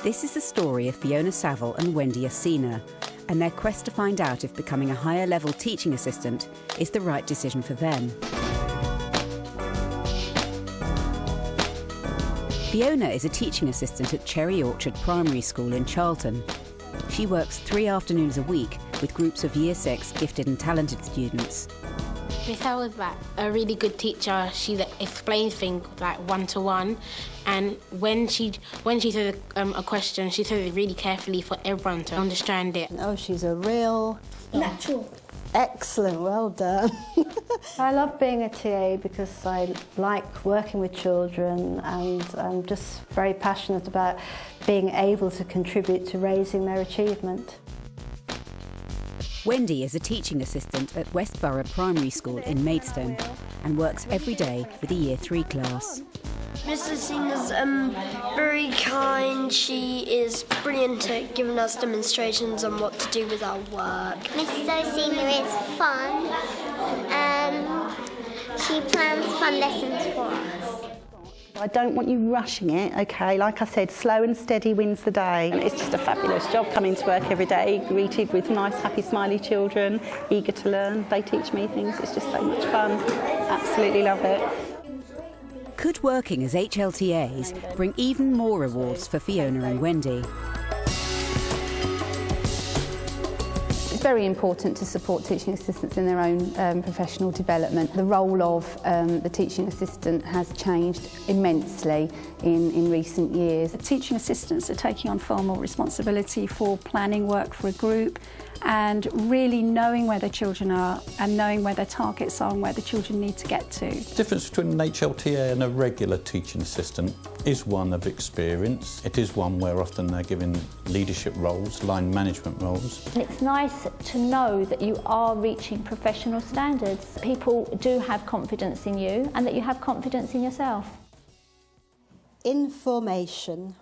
This is the story of Fiona Saville and Wendy Asina, and their quest to find out if becoming a higher-level teaching assistant is the right decision for them. Fiona is a teaching assistant at Cherry Orchard Primary School in Charlton. She works 3 afternoons a week with groups of Year 6 gifted and talented students. Miss L was like a really good teacher. She explains things like one-to-one, and when she says a question, she says it really carefully for everyone to understand it. Oh, she's a real... natural. Excellent, well done. I love being a TA because I like working with children, and I'm just very passionate about being able to contribute to raising their achievement. Wendy is a teaching assistant at Westborough Primary School in Maidstone and works every day with a Year 3 class. Mrs. Singer's very kind. She is brilliant at giving us demonstrations on what to do with our work. Mrs. O'Senior is fun. She plans fun lessons for us. I don't want you rushing it, OK? Like I said, slow and steady wins the day. And it's just a fabulous job coming to work every day, greeted with nice, happy, smiley children, eager to learn. They teach me things. It's just so much fun. Absolutely love it. Could working as HLTAs bring even more rewards for Fiona and Wendy? It's very important to support teaching assistants in their own professional development. The role of the teaching assistant has changed immensely in recent years. The teaching assistants are taking on far more responsibility for planning work for a group and really knowing where the children are and knowing where their targets are and where the children need to get to. The difference between an HLTA and a regular teaching assistant is one of experience. It is one where often they're given leadership roles, line management roles. It's nice to know that you are reaching professional standards. People do have confidence in you and that you have confidence in yourself. Information.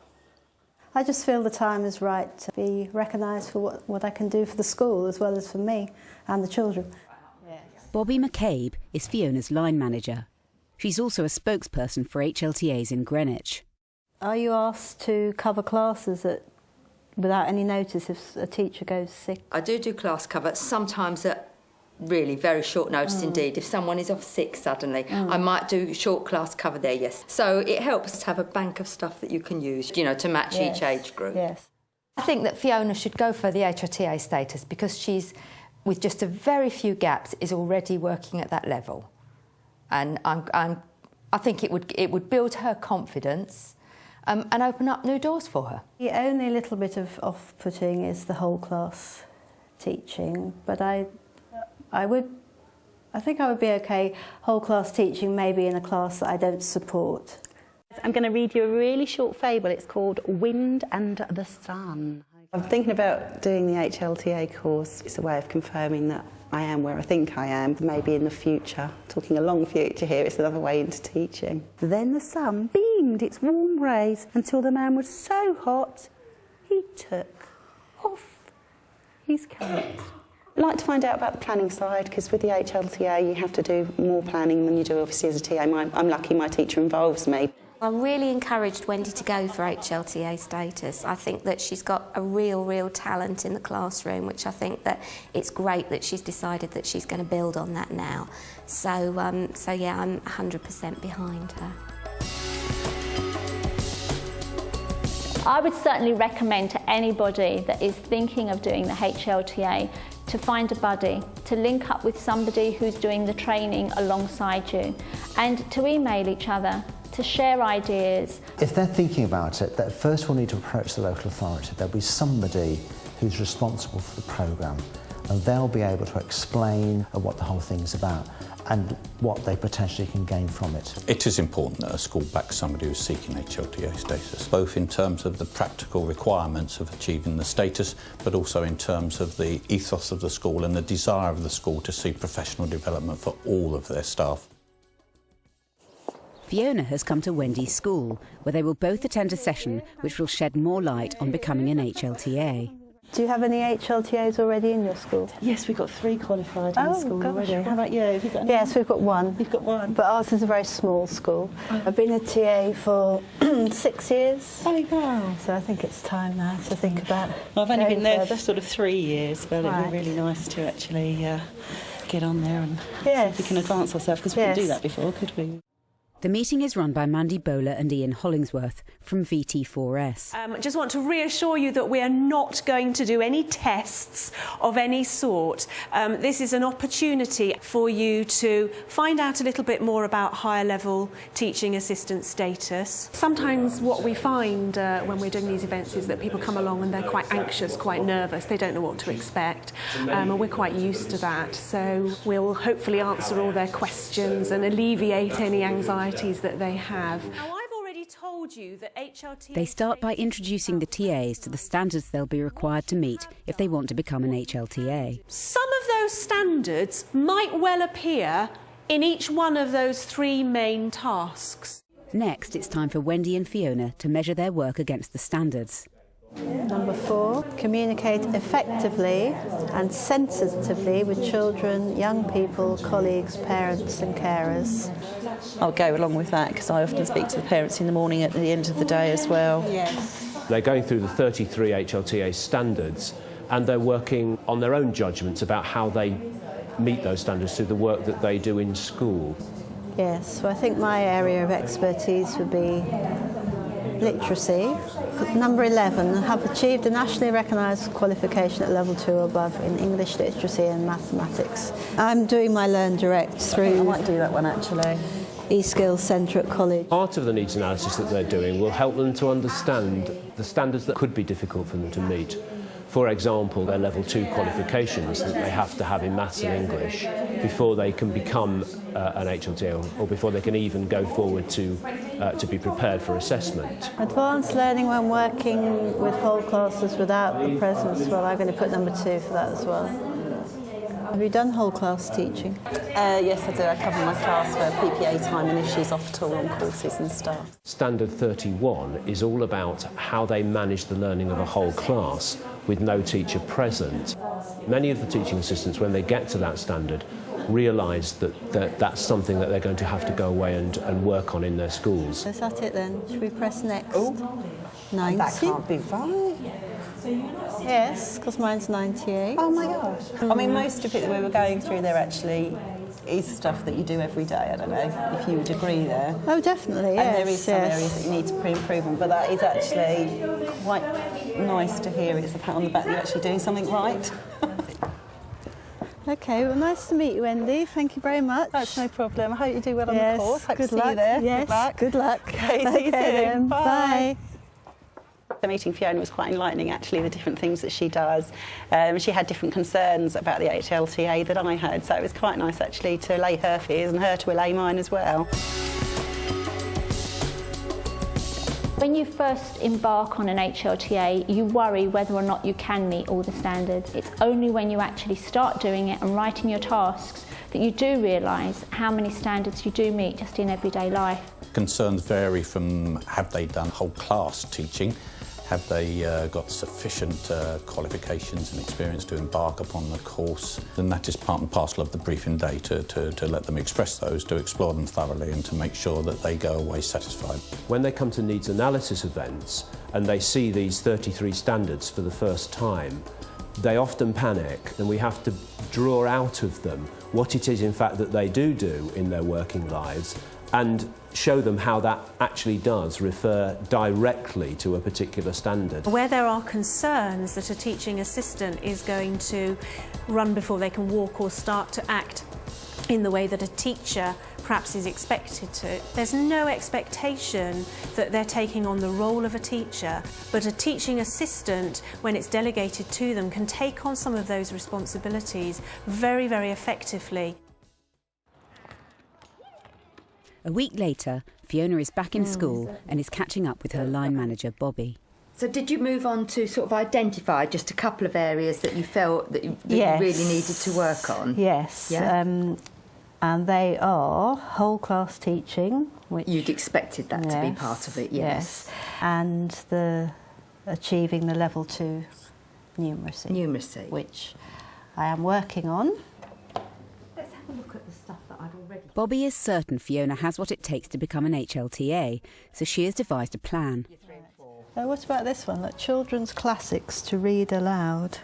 I just feel the time is right to be recognised for what I can do for the school as well as for me and the children. Bobby McCabe is Fiona's line manager. She's also a spokesperson for HLTAs in Greenwich. Are you asked to cover classes without any notice if a teacher goes sick? I do class cover, sometimes at really very short notice indeed. If someone is off sick suddenly, I might do short class cover there, yes. So it helps to have a bank of stuff that you can use, you know, to match each age group. Yes. I think that Fiona should go for the HLTA status because she's, with just a very few gaps, is already working at that level. And I think it would build her confidence and open up new doors for her. The only little bit of off-putting is the whole class teaching, but I think I would be okay whole class teaching maybe in a class that I don't support. I'm going to read you a really short fable. It's called Wind and the Sun. I'm thinking about doing the HLTA course. It's a way of confirming that I am where I think I am, maybe in the future. Talking a long future here, it's another way into teaching. Then the sun beamed its warm rays until the man was so hot he took off his coat. I'd like to find out about the planning side, because with the HLTA you have to do more planning than you do obviously as a TA. I'm lucky my teacher involves me. I really encouraged Wendy to go for HLTA status. I think that she's got a real talent in the classroom, which I think that it's great that she's decided that she's going to build on that now. So yeah, I'm 100% behind her. I would certainly recommend to anybody that is thinking of doing the HLTA to find a buddy, to link up with somebody who's doing the training alongside you, and to email each other, to share ideas. If they're thinking about it, they first will need to approach the local authority. There'll be somebody who's responsible for the programme, and they'll be able to explain what the whole thing's about and what they potentially can gain from it. It is important that a school backs somebody who's seeking HLTA status, both in terms of the practical requirements of achieving the status, but also in terms of the ethos of the school and the desire of the school to see professional development for all of their staff. Fiona has come to Wendy's school, where they will both attend a session which will shed more light on becoming an HLTA. Do you have any HLTAs already in your school? Yes, we've got 3 qualified in the school already. How about you? Have you got any? Yes, we've got 1. You've got 1? But ours is a very small school. I've been a TA for 6 years. Oh, wow. So I think it's time now to think about I've only been there further. for sort of 3 years, but it'd be really nice to actually get on there and see if we can advance ourselves, because we didn't do that before, could we? The meeting is run by Mandy Bowler and Ian Hollingsworth from VT4S. I just want to reassure you that we are not going to do any tests of any sort. This is an opportunity for you to find out a little bit more about higher level teaching assistant status. Sometimes what we find when we're doing these events is that people come along and they're quite anxious, quite nervous, they don't know what to expect, and we're quite used to that. So we'll hopefully answer all their questions and alleviate any anxiety that they have. Now, I've already told you that HLTA... They start by introducing the TAs to the standards they'll be required to meet if they want to become an HLTA. Some of those standards might well appear in each one of those 3 main tasks. Next, it's time for Wendy and Fiona to measure their work against the standards. Number 4, communicate effectively and sensitively with children, young people, colleagues, parents and carers. I'll go along with that because I often speak to the parents in the morning at the end of the day as well. Yes. They're going through the 33 HLTA standards and they're working on their own judgments about how they meet those standards through the work that they do in school. Yes, so I think my area of expertise would be literacy. Number 11, have achieved a nationally recognised qualification at level 2 or above in English literacy and mathematics. I'm doing my Learn Direct through... I might do that one actually. eSkills Centre at college. Part of the needs analysis that they're doing will help them to understand the standards that could be difficult for them to meet. For example, their level 2 qualifications that they have to have in maths and English before they can become an HLTA or before they can even go forward to be prepared for assessment. Advanced learning when working with whole classes without the presence. Well, I'm going to put number 2 for that as well. Have you done whole class teaching? Yes, I do. I cover my class for PPA time and if she's off at all on courses and stuff. Standard 31 is all about how they manage the learning of a whole class with no teacher present. Many of the teaching assistants, when they get to that standard, realise that that's something that they're going to have to go away and work on in their schools. Is that it then? Should we press next? Oh, 90? That can't be right. Yes, because mine's 98. Oh my gosh. I mean, most of it that we were going through there actually is stuff that you do every day. I don't know if you would agree there. Oh, definitely, yes. And there is some areas that you need to improve on, but that is actually quite nice to hear. It's a pat on the back that you're actually doing something right. Okay, well, nice to meet you, Wendy. Thank you very much. That's no problem. I hope you do well on the course. Hope good to luck. see you there. Yes, good luck. Good luck. Okay, see you soon. Then. Bye. The meeting Fiona was quite enlightening, actually, the different things that she does. She had different concerns about the HLTA that I had, so it was quite nice, actually, to allay her fears and her to allay mine as well. When you first embark on an HLTA, you worry whether or not you can meet all the standards. It's only when you actually start doing it and writing your tasks that you do realise how many standards you do meet just in everyday life. Concerns vary from have they done whole class teaching, have they got sufficient qualifications and experience to embark upon the course, and that is part and parcel of the briefing day to let them express those, to explore them thoroughly and to make sure that they go away satisfied. When they come to needs analysis events and they see these 33 standards for the first time, they often panic, and we have to draw out of them what it is in fact that they do in their working lives and show them how that actually does refer directly to a particular standard. Where there are concerns that a teaching assistant is going to run before they can walk or start to act in the way that a teacher perhaps is expected to, there's no expectation that they're taking on the role of a teacher, but a teaching assistant, when it's delegated to them, can take on some of those responsibilities very, very effectively. A week later, Fiona is back in school and is catching up with her line manager, Bobby. So did you move on to sort of identify just a couple of areas that you felt that you really needed to work on? Yes. Yeah? And they are whole class teaching, which you'd expected that to be part of it, yes. And the achieving the level 2 numeracy. Numeracy. Which I am working on. Let's have a look at the stuff that I've already... Bobby is certain Fiona has what it takes to become an HLTA, so she has devised a plan. What about this one? Like children's classics to read aloud.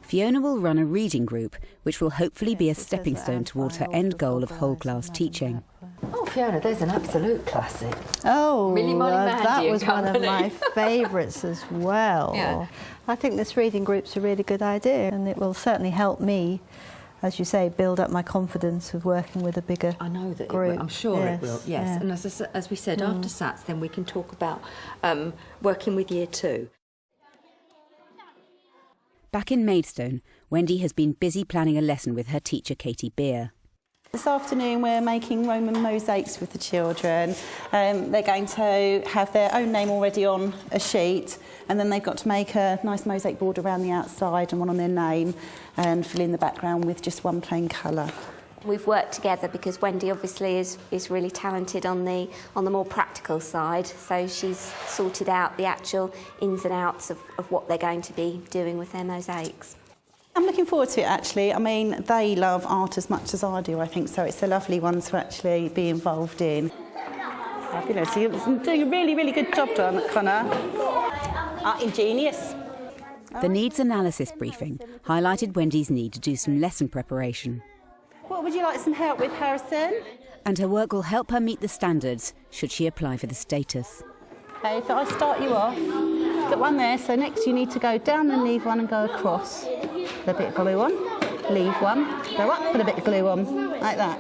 Fiona will run a reading group, which will hopefully be a stepping stone towards her end goal of whole class teaching. Oh, Fiona, there's an absolute classic. Oh, that was one of Company. my favourites as well. Yeah. I think this reading group's a really good idea, and it will certainly help me, as you say, build up my confidence of working with a bigger group. I know that it will. I'm sure it will, yes. Yeah. And as we said, after SATs, then we can talk about working with Year 2. Back in Maidstone, Wendy has been busy planning a lesson with her teacher, Katie Beer. This afternoon we're making Roman mosaics with the children. They're going to have their own name already on a sheet, and then they've got to make a nice mosaic board around the outside and one on their name, and fill in the background with just one plain colour. We've worked together because Wendy obviously is really talented on the more practical side, so she's sorted out the actual ins and outs of what they're going to be doing with their mosaics. I'm looking forward to it, actually. I mean, they love art as much as I do, I think, so it's a lovely one to actually be involved in. Fabulous. You're doing a really, really good job, Connor. Ingenious. The needs analysis briefing highlighted Wendy's need to do some lesson preparation. What would you like some help with, Harrison? And her work will help her meet the standards should she apply for the status. Okay, if I start you off, got one there, so next you need to go down and leave one and go across. Put a bit of glue on, leave one, go up, put a bit of glue on, like that.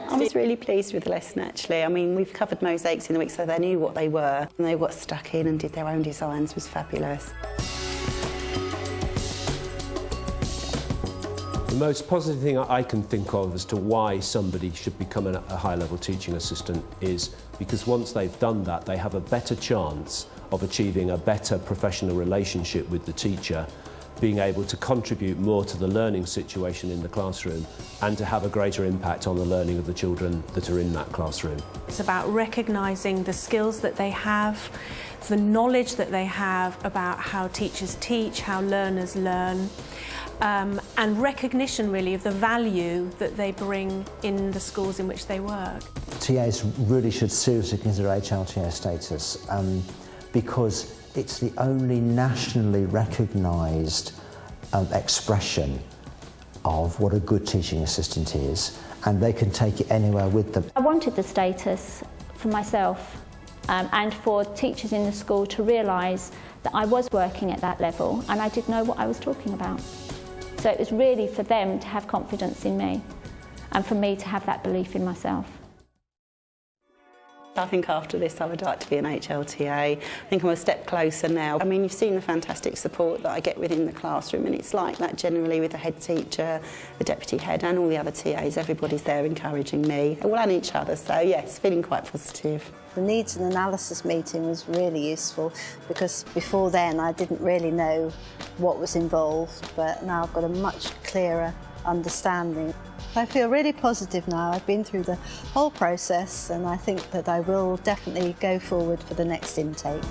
I was really pleased with the lesson, actually. I mean, we've covered mosaics in the week, so they knew what they were, and they got stuck in and did their own designs. It was fabulous. The most positive thing I can think of as to why somebody should become a high-level teaching assistant is because once they've done that, they have a better chance of achieving a better professional relationship with the teacher, being able to contribute more to the learning situation in the classroom and to have a greater impact on the learning of the children that are in that classroom. It's about recognising the skills that they have, the knowledge that they have about how teachers teach, how learners learn, and recognition really of the value that they bring in the schools in which they work. TAs really should seriously consider HLTA status because it's the only nationally recognised expression of what a good teaching assistant is, and they can take it anywhere with them. I wanted the status for myself and for teachers in the school to realise that I was working at that level and I did know what I was talking about. So it was really for them to have confidence in me and for me to have that belief in myself. I think after this I would like to be an HLTA. I think I'm a step closer now. I mean, you've seen the fantastic support that I get within the classroom, and it's like that generally with the head teacher, the deputy head and all the other TAs. Everybody's there encouraging me, all and each other, so yes, feeling quite positive. The needs and analysis meeting was really useful because before then I didn't really know what was involved, but now I've got a much clearer understanding. I feel really positive now. I've been through the whole process and I think that I will definitely go forward for the next intake.